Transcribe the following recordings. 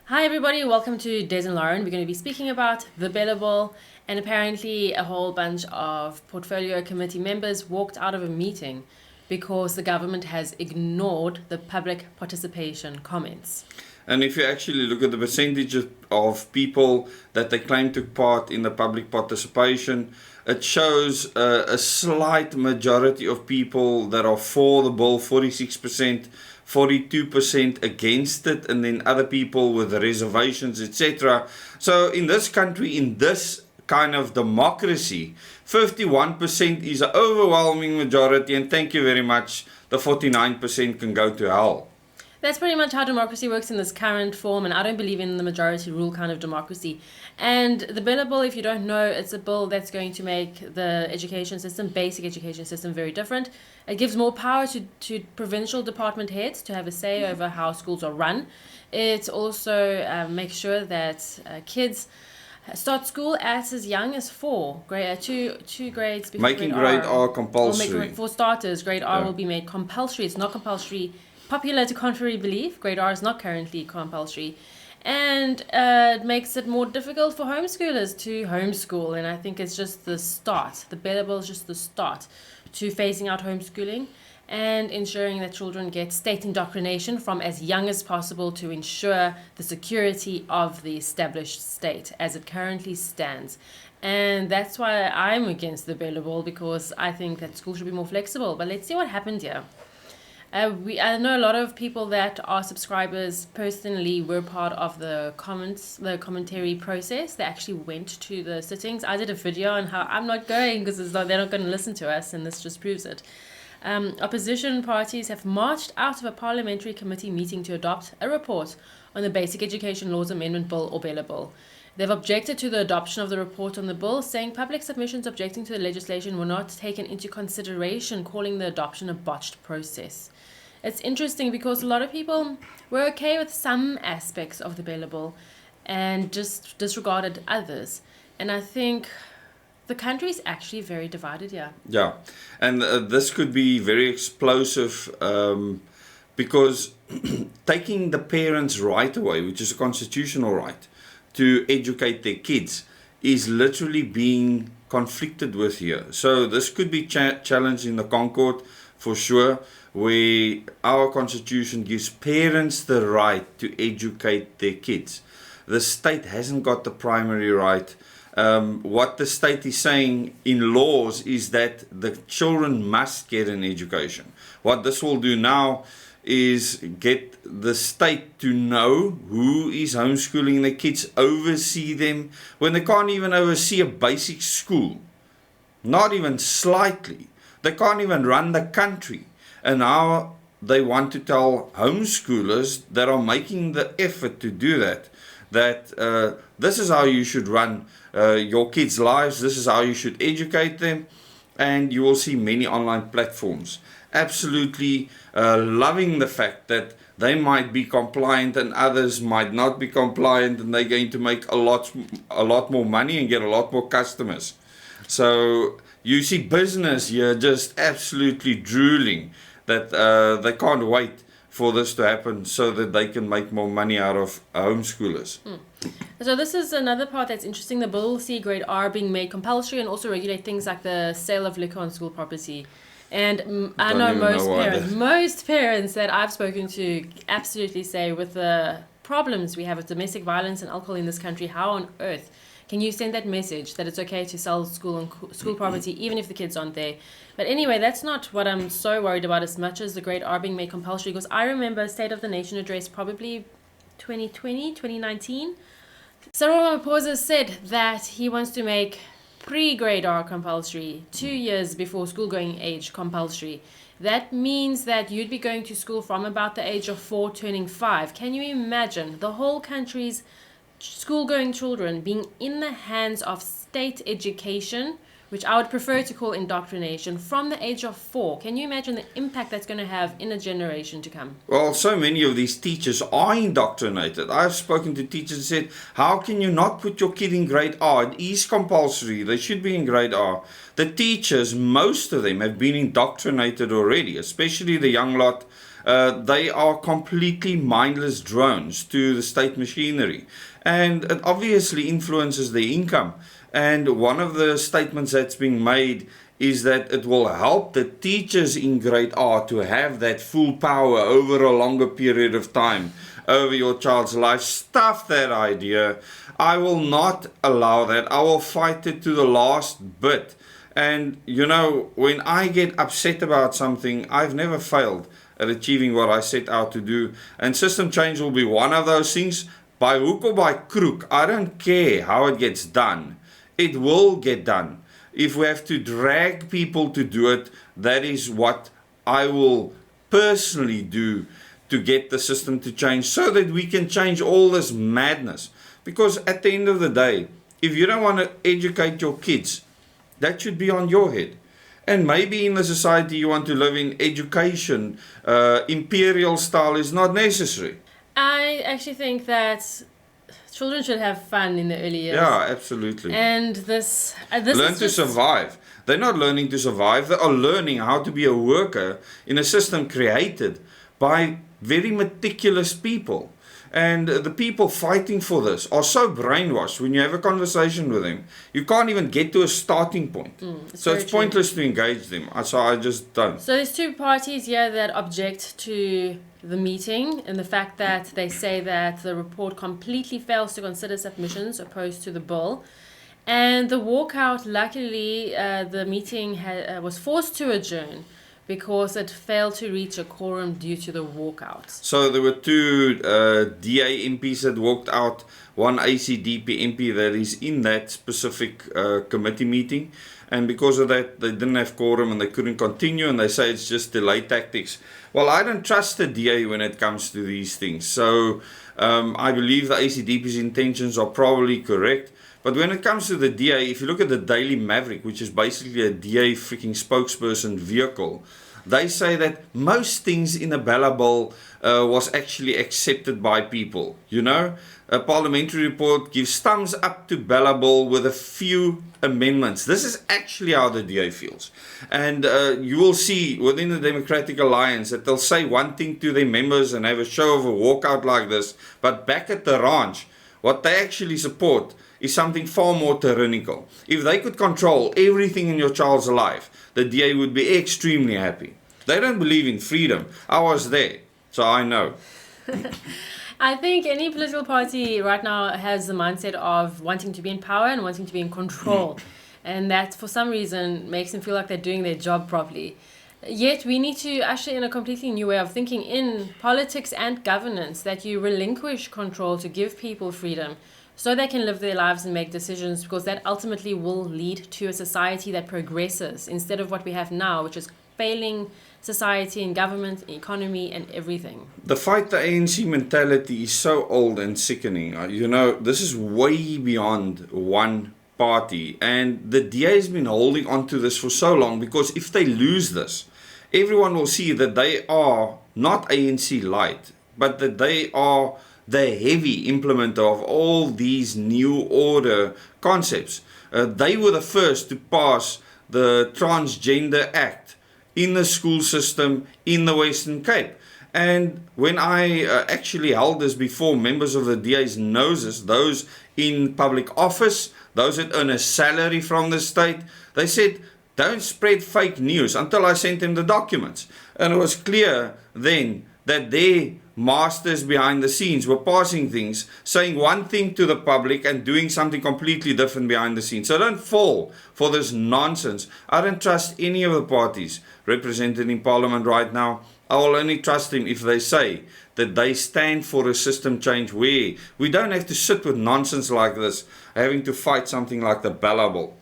Hi everybody, welcome to Des and Lauren. We're going to be speaking about the BELA Bill, and apparently a whole bunch of portfolio committee members walked out of a meeting because the government has ignored the public participation comments. And if you actually look at the percentage of people that they claim took part in the public participation, it shows a slight majority of people that are for the bill, 46%, 42% against it, and then other people with reservations, etc. So in this country, in this kind of democracy, 51% is an overwhelming majority, and thank you very much, the 49% can go to hell. That's pretty much how democracy works in this current form, and I don't believe in the majority rule kind of democracy. And the BELA Bill, if you don't know, it's a bill that's going to make the education system, basic education system, very different. It gives more power to provincial department heads to have a say over how schools are run. It also makes sure that kids start school as young as two grades before Making grade R compulsory. For starters, grade R will be made compulsory. It's not compulsory. Popular to contrary belief, grade R is not currently compulsory, and it makes it more difficult for homeschoolers to homeschool, and I think it's just the start. The BELA Bill is just the start to phasing out homeschooling and ensuring that children get state indoctrination from as young as possible to ensure the security of the established state as it currently stands. And that's why I'm against the BELA Bill, because I think that schools should be more flexible. But let's see what happened here. I know a lot of people that are subscribers personally were part of the commentary process. They actually went to the sittings. I did a video on how I'm not going because they're not going to listen to us, and this just proves it. Opposition parties have marched out of a parliamentary committee meeting to adopt a report on the Basic Education Laws Amendment Bill, or BELA Bill. They've objected to the adoption of the report on the bill, saying public submissions objecting to the legislation were not taken into consideration, calling the adoption a botched process. It's interesting because a lot of people were okay with some aspects of the BELA Bill and just disregarded others. And I think the country is actually very divided here. Yeah, and this could be very explosive because taking the parents' right away, which is a constitutional right, to educate their kids is literally being conflicted with here. So this could be challenged in the Concord for sure, where our constitution gives parents the right to educate their kids. The state hasn't got the primary right. What the state is saying in laws is that the children must get an education. What this will do now is get the state to know who is homeschooling the kids, oversee them, when they can't even oversee a basic school. Not even slightly. They can't even run the country. And now they want to tell homeschoolers that are making the effort to do that this is how you should run your kids' lives, this is how you should educate them. And you will see many online platforms absolutely loving the fact that they might be compliant and others might not be compliant, and they're going to make a lot more money and get a lot more customers. So you see business here just absolutely drooling that they can't wait for this to happen so that they can make more money out of homeschoolers. So this is another part that's interesting. The bill will see grade R being made compulsory and also regulate things like the sale of liquor on school property. And I know most parents that I've spoken to absolutely say, with the problems we have with domestic violence and alcohol in this country, how on earth can you send that message that it's okay to sell school property even if the kids aren't there? But anyway, that's not what I'm so worried about as much as the grade R being made compulsory, because I remember State of the Nation address probably 2020, 2019. Cyril Ramaphosa said that he wants to make pre-grade R compulsory, 2 years before school-going age compulsory. That means that you'd be going to school from about the age of 4 turning 5. Can you imagine the whole country's school-going children being in the hands of state education, which I would prefer to call indoctrination, from the age of 4? Can you imagine the impact that's going to have in a generation to come? Well, so many of these teachers are indoctrinated. I've spoken to teachers and said, how can you not put your kid in grade R? It is compulsory. They should be in grade R. The teachers, most of them have been indoctrinated already, especially the young lot They are completely mindless drones to the state machinery. And it obviously influences their income. And one of the statements that's being made is that it will help the teachers in grade R to have that full power over a longer period of time over your child's life. Stuff that idea. I will not allow that. I will fight it to the last bit. And you know, when I get upset about something, I've never failed at achieving what I set out to do. And system change will be one of those things. By hook or by crook, I don't care how it gets done. It will get done. If we have to drag people to do it, that is what I will personally do to get the system to change, so that we can change all this madness. Because at the end of the day, if you don't want to educate your kids, that should be on your head. And maybe in the society you want to live in, education, imperial style is not necessary. I actually think that children should have fun in the early years. Yeah, absolutely. And this learn to survive. They're not learning to survive. They are learning how to be a worker in a system created by very meticulous people. And the people fighting for this are so brainwashed. When you have a conversation with them, you can't even get to a starting point. So it's pointless to engage them. So I just don't. So there's two parties here that object to the meeting, and the fact that they say that the report completely fails to consider submissions opposed to the bill. And the walkout, luckily, the meeting was forced to adjourn because it failed to reach a quorum due to the walkout. So there were two DA MPs that walked out, one ACDP MP that is in that specific committee meeting. And because of that, they didn't have quorum and they couldn't continue, and they say it's just delay tactics. Well, I don't trust the DA when it comes to these things. So I believe the ACDP's intentions are probably correct. But when it comes to the DA, if you look at the Daily Maverick, which is basically a DA freaking spokesperson vehicle, they say that most things in the BELA Bill was actually accepted by people. You know, a parliamentary report gives thumbs up to BELA Bill with a few amendments. This is actually how the DA feels. And you will see within the Democratic Alliance that they'll say one thing to their members and have a show of a walkout like this, but back at the ranch, what they actually support is something far more tyrannical. If they could control everything in your child's life, the DA would be extremely happy. They don't believe in freedom. I was there, so I know. I think any political party right now has the mindset of wanting to be in power and wanting to be in control. And that, for some reason, makes them feel like they're doing their job properly. Yet we need to actually, in a completely new way of thinking in politics and governance, that you relinquish control to give people freedom so they can live their lives and make decisions, because that ultimately will lead to a society that progresses instead of what we have now, which is failing society and government, economy and everything. The fight the ANC mentality is so old and sickening. You know, this is way beyond one party, and the DA has been holding on to this for so long, because if they lose this, everyone will see that they are not ANC light, but that they are the heavy implementer of all these new order concepts. They were the first to pass the Transgender Act in the school system in the Western Cape. And when I actually held this before members of the DA's noses, those in public office, those that earn a salary from the state, they said, don't spread fake news, until I sent them the documents. And it was clear then that their masters behind the scenes were passing things, saying one thing to the public and doing something completely different behind the scenes. So don't fall for this nonsense. I don't trust any of the parties represented in Parliament right now. I will only trust them if they say that they stand for a system change where we don't have to sit with nonsense like this, having to fight something like the BELA Bill.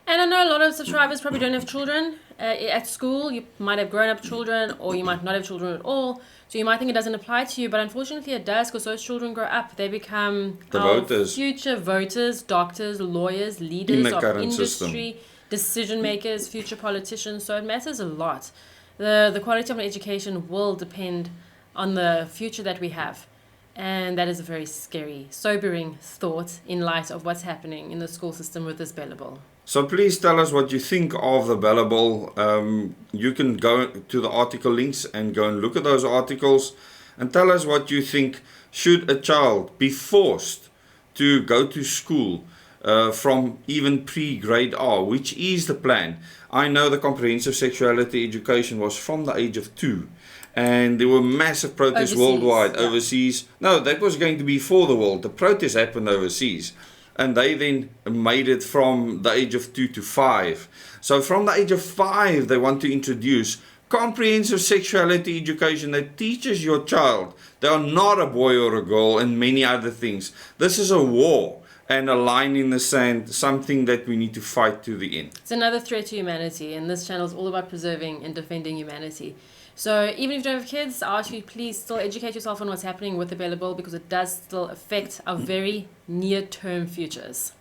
And I know a lot of subscribers probably don't have children at school. You might have grown up children, or you might not have children at all. So you might think it doesn't apply to you, but unfortunately it does, because those children grow up. They become the voters. Future voters, doctors, lawyers, leaders of industry, decision makers, future politicians. So it matters a lot. The quality of an education will depend on the future that we have. And that is a very scary, sobering thought in light of what's happening in the school system with this BELA Bill. So please tell us what you think of the BELA Bill. You can go to the article links and go and look at those articles and tell us what you think. Should a child be forced to go to school from even pre-grade R, which is the plan? I know the comprehensive sexuality education was from the age of 2. And there were massive protests Overseas, worldwide, yeah. overseas. No, that was going to be for the world. The protests happened overseas. And they then made it from the age of 2 to 5. So from the age of 5, they want to introduce comprehensive sexuality education that teaches your child they are not a boy or a girl and many other things. This is a war and a line in the sand, something that we need to fight to the end. It's another threat to humanity, and this channel is all about preserving and defending humanity. So even if you don't have kids, I ask you please still educate yourself on what's happening with the BELA Bill, because it does still affect our very near-term futures.